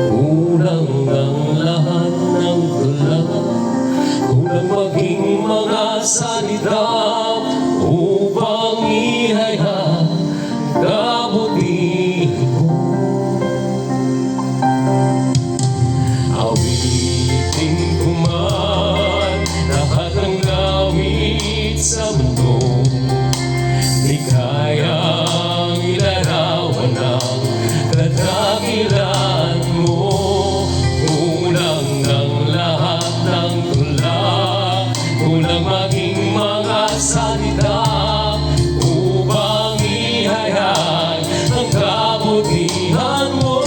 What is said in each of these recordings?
Kulang ang lahat ng tula, kulang maging mga salita upang ihayag kabutihan mo. Awitin ko man lahat ng awit sa mundo, di kayang ilarawan ang kadakilan mo. Kulang ang lahat ng tula, kulang maging mga salita upang ihayag ang kabutihan mo.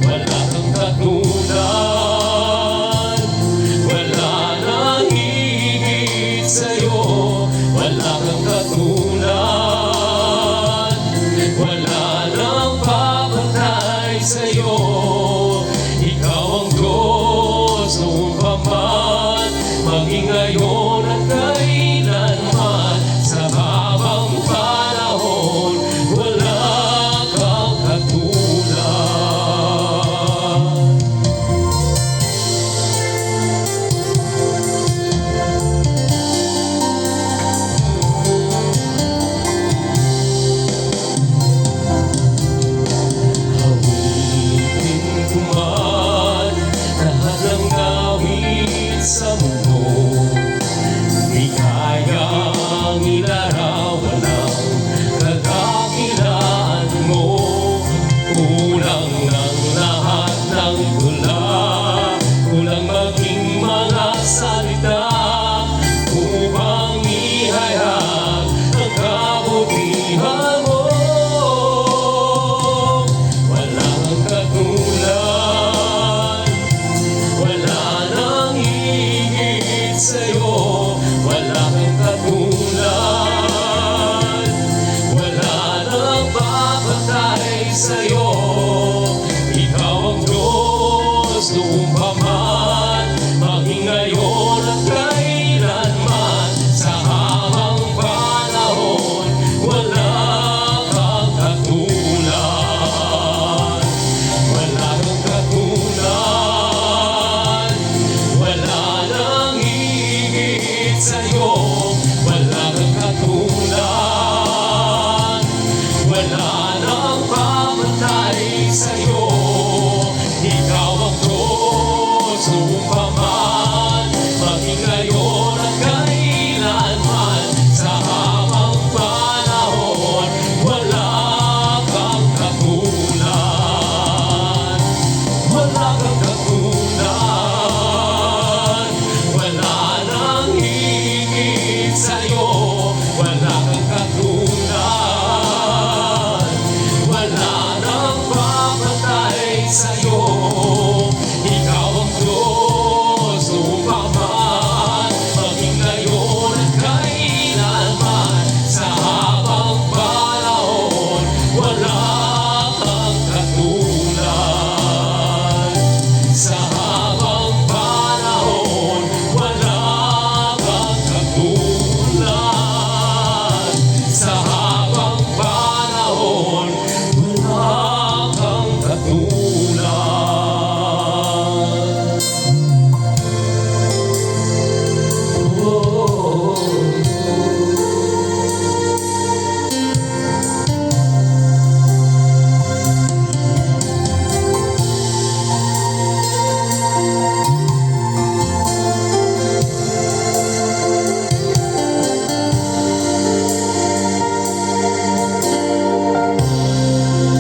Wala kang katulad, wala nang higit sa'yo. Wala kang katulad, wala nang papatay sa'yo. Ikaw ang Diyos noon pa man, maging ngayon at kailanman. Sa habang panahon, wala kang katulad. Awitin ko man lahat ng awit sa mundo, di kayang ilarawan ang kadakilan mo. Kulang ang lahat ng tula, kulang maging mga salita upang ihayag ang kabutihan mo. Wala kang katulad, wala nang higit sa'yo. Wala kang katulad, wala nang papatay sa'yo. Ikaw ang Diyos noon pa man, maging ngayon at kailanman. Sa habang panahon, wala kang katulad. Wala kang katulad, wala nang higit sa'yo. Wala kang katulad, wala nang